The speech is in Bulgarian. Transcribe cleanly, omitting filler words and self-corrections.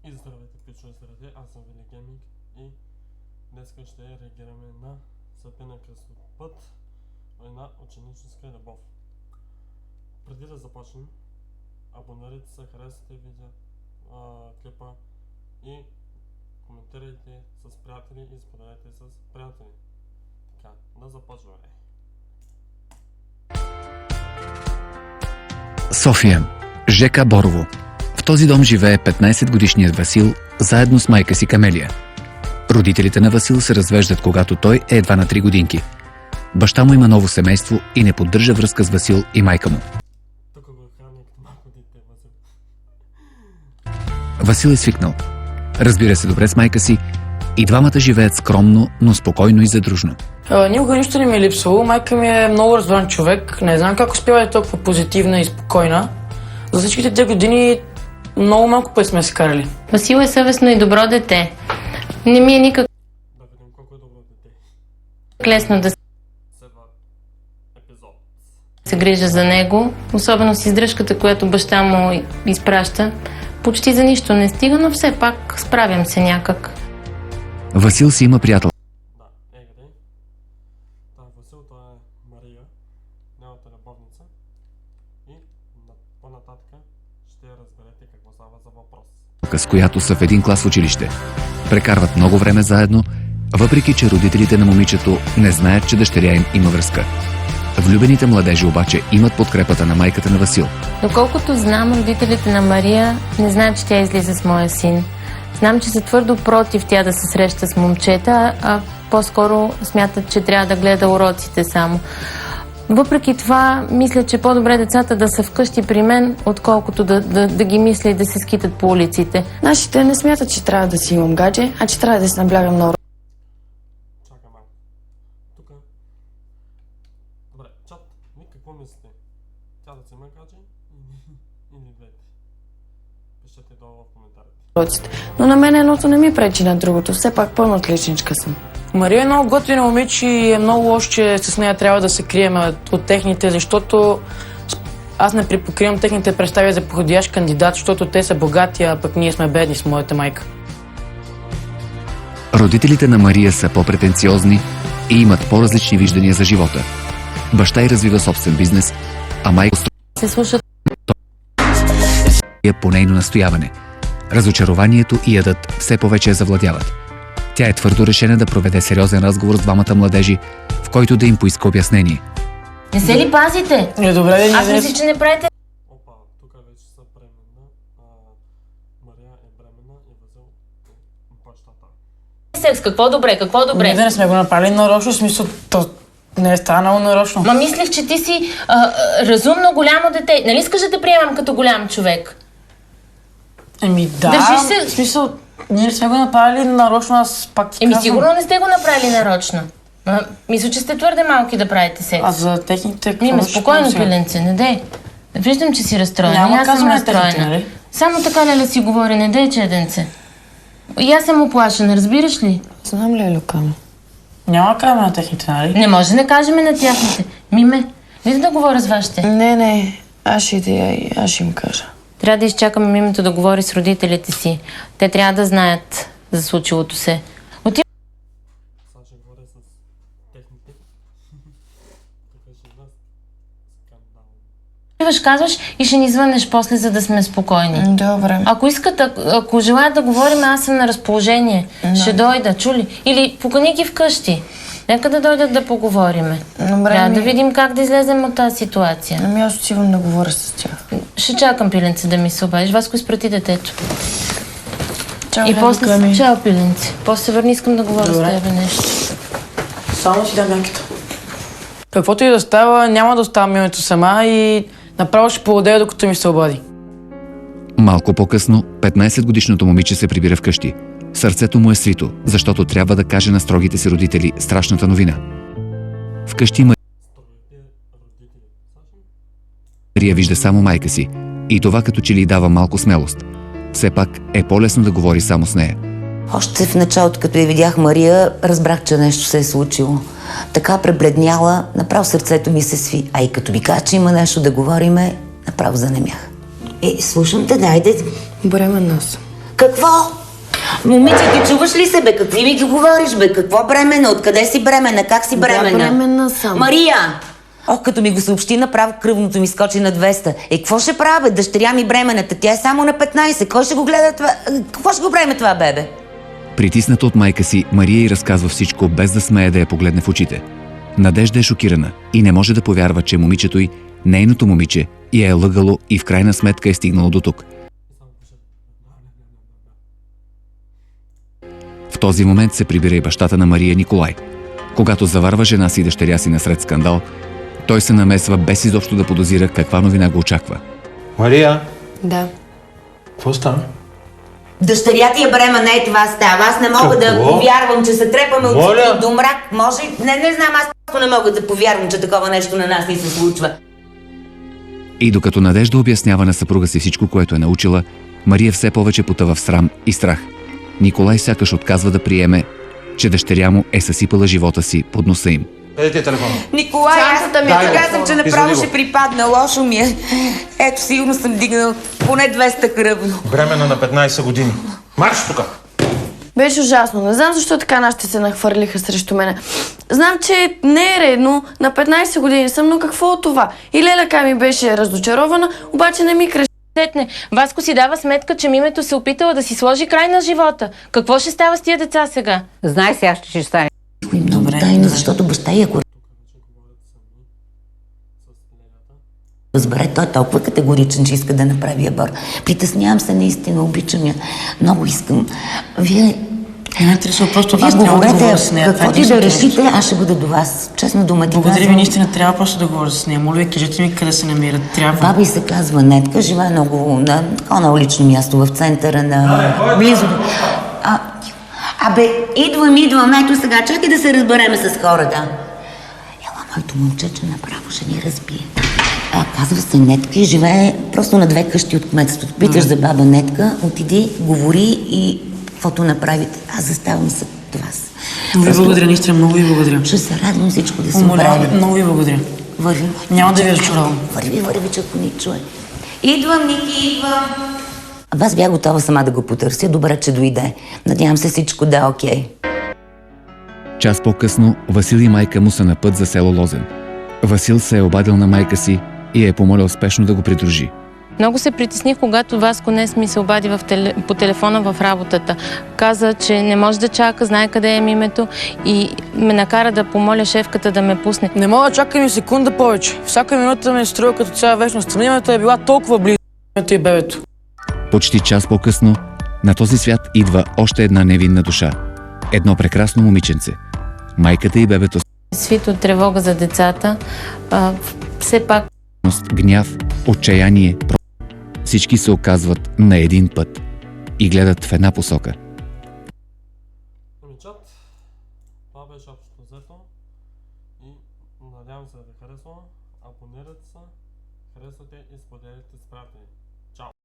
И здравейте, пичове, здравейте, аз съм Вили Гейминг и днес ще реагираме на Съдбина кръстопът на ученическа любов. Преди да започнем, абонирайте се, харесайте видео, клипа и коментирайте с приятели и споделяйте с приятели. Така, да започваме. София, ЖК Борово. В този дом живее 15-годишният Васил, заедно с майка си Камелия. Родителите на Васил се развеждат, когато той е едва на 3 годинки. Баща му има ново семейство и не поддържа връзка с Васил и майка му. Тук го храни като малко дете, Васил. Васил е свикнал. Разбира се добре с майка си и двамата живеят скромно, но спокойно и задружно. Никога нищо не ми е липсвало. Майка ми е много разбран човек. Не знам как успява да е толкова позитивна и спокойна. За всичките тези години много малко път сме се карали. Васил е съвестно и добро дете. Не ми е никак Да видим колко е добро дете. лесно да Следва епизод. се грижа за него, особено с издръжката, която баща му изпраща. Почти за нищо не стига, но все пак справям се някак. Васил си има приятел. Да, къде? Васил, това е Мария, неговата любовница. И по-нататък ще разберете какво става за въпрос. С която са в един клас в училище. Прекарват много време заедно, въпреки че родителите на момичето не знаят, че дъщеря им има връзка. Влюбените младежи обаче имат подкрепата на майката на Васил. Доколкото знам, родителите на Мария не знаят, че тя излиза с моя син. Знам, че са твърдо против тя да се среща с момчета, а по-скоро смятат, че трябва да гледа уроците само. Въпреки това, мисля, че по-добре децата да са вкъщи при мен, отколкото да ги мисля и да се скитат по улиците. Нашите не смятат, че трябва да си имам гадже, а че трябва да се наблягам на Чакай малко. Тук. Добре, чат, вие какво мислите? Тя да се има гадже или двете? Пишете долу в коментарите. уроците. Но на мен едното не ми пречи на другото. Все пак пълна отличничка съм. Мария е много готина момиче и е много лошо, че с нея трябва да се крием от техните, защото аз не припокривам техните представи за подходящ кандидат, защото те са богати, а пък ние сме бедни с моята майка. Родителите на Мария са по-претенциозни и имат по-различни виждания за живота. Баща й развива собствен бизнес, а майка Се слушат по нейно настояване. Разочарованието и ядът все повече я завладяват. Тя е твърдо решена да проведе сериозен разговор с двамата младежи, в който да им поиска обяснение. Не се ли пазите? Добре, Аз мисля, че не правите. Опа, тук вече са бременна. Мария е бременна и Васил е бащата. Секс, какво добре, какво добре? Ние да не сме го направили нарочно, в смисъл, то не е станало нарочно. Ма мислех, че ти си разумно голямо дете. Нали искаш да те приемам като голям човек? Еми да, Държиш се- в смисъл, ние не сме го направили нарочно, аз пак ти казвам. Сигурно не сте го направили нарочно. Мисля, че сте твърде малки да правите секс. А за техните... Ниме, ще спокойно, правим сега? пиленце, не дей. Виждам, че си разстроена. Няма И аз съм казваме техните, разстроена. нали? Само така леля си говори, не дей, чеденце. И аз съм оплашена, разбираш ли? Знам ли, Люкано? Няма край на техните, нали? Не може да кажем на тяхните. Миме, види да говоря с вашите. Не, аз ще идея и аз ще им кажа. Трябва да изчакаме Мимето да говори с родителите си. Те трябва да знаят за случилото се. Сега ще говоря с техните. Тук ще има скандал. Отиваш, казваш и ще ни звънеш после, за да сме спокойни. Добре. Ако искат, ако желаят да говорим, аз съм на разположение. Ще дойда, чули? Или покани ги вкъщи. Нека да дойдат да поговориме. Добре, Трябва да видим как да излезем от тази ситуация. Ами аз отивам да говоря с тях. Ще чакам, пиленце, да ми се обадиш. Васко, изпрати детето. Чао, И после... Люками. Чао, пиленце. После се върни, искам да говоря Добре. с тебе нещо. Само си дам мярката. Каквото и да става, няма да оставам името сама и направо ще поводея, докато ми се обади. Малко по-късно, 15-годишното момиче се прибира вкъщи. Сърцето му е свито, защото трябва да каже на строгите си родители страшната новина. Вкъщи Строгите родители. Мария вижда само майка си и това като че ли дава малко смелост. Все пак е по-лесно да говори само с нея. Още в началото, като я видях Мария, разбрах, че нещо се е случило. Така пребледняла, направо сърцето ми се сви. А и като ми каза, че има нещо да говориме, направо занемях. Слушам те, дайде. Бременна съм. Какво? Момиче, ти чуваш ли се, бе? Какви ми ги говориш, бе? Какво бремена? Откъде си бремена? Как си бремена? Да, бременна съм. Мария! Ох, като ми го съобщи, направо кръвното ми скочи на 200. Какво ще правя, бе? Дъщеря ми бременната, тя е само на 15. Кой ще го гледа това? Какво ще го приеме това, бебе? Притисната от майка си, Мария й разказва всичко, без да смее да я погледне в очите. Надежда е шокирана и не може да повярва, че момичето й, нейното момиче, я е лъгало и в крайна сметка е стигнало до тук. И само пише. В този момент се прибира и бащата на Мария, Николай. Когато заварва жена си и дъщеря си насред скандал, той се намесва без изобщо да подозира каква новина го очаква. Мария, Да. какво става? Дъщеря ти е бременна, е това става. Аз не мога да Какво? повярвам, че се трепаме от Моля? сутин до мрак. Може? Не знам, аз просто не мога да повярвам, че такова нещо на нас ни се случва. И докато Надежда обяснява на съпруга си всичко, което е научила, Мария все повече потъва в срам и страх. Николай сякаш отказва да приеме, че дъщеря му е съсипала живота си под носа им. Къде ти е телефона? Николай, аз Чантата ми е ти казвам, че направо Извади го. ще припадна. Лошо ми е. Ето, сигурно съм дигнал поне 200 кръвно. Бремена на 15 години. Марш тук! Беше ужасно. Не знам защо така нашите се нахвърлиха срещу мене. Знам, че не е редно. На 15 години съм, но какво от това? И Леляка ми беше разочарована, обаче не ми крещи. Сетне, Васко си дава сметка, че мимето се опитала да си сложи край на живота. Какво ще става с тия деца сега? Знай сега, ще стане. И много тайно, защото баща й, ако Тук вече говорят сами с лелята. разбере, той е толкова категоричен, че иска да направи аборт. Притеснявам се наистина, обичам я. Много искам. Вие Не интересува, просто Вие аз трябва да говорете, говоря с нея. Това е каквото и да единственото решите, нещо. аз ще бъда до вас. Честно дума ти Благодаря ви, казвам. наистина трябва просто да говоря с нея. Моля ви, кажете ми къде се намира. Трябва. Баба й се казва Нетка, живее много на улично място в центъра на... близо до... Абе, идвам, ето сега, чакай да се разбереме с хората. Ела, моето момчече направо ще ни разбие. Казва се Нетка и живее просто на 2 къщи от кметството. Питаш за баба Нетка, отиди, говори и каквото направите. Аз заставам след вас. Много ви благодаря, наистина, много ви благодаря. Ще се радвам всичко да се Умолявам ви, оправи. много ви благодаря. Върви. Няма да ви разчаровам. Върви, че ако ни чуе. Идвам, Ники, идвам. Аз бях готова сама да го потърся. Добре, че дойде. Надявам се всичко да е окей. Час по-късно Васил и майка му са на път за село Лозен. Васил се е обадил на майка си и е помолял спешно да го придружи. Много се притесних, когато Васко днес ми се обади по телефона в работата. Каза, че не може да чака, знае къде е мимето и ме накара да помоля шефката да ме пусне. Не мога да чакам и секунда повече. Всяка минута ме е струва като цяла вечност. Мимето е била толкова близо. Мимето и бебето. Почти час по-късно на този свят идва още една невинна душа. Едно прекрасно момиченце. Майката и бебето Свит от тревога за децата. Все пак с гняв, отчаяние. Всички се оказват на един път и гледат в една посока. Чат, това беше общо взето и надявам се да ви харесва. Абонирайте се, харесвайте и споделяйте с приятели. Чао!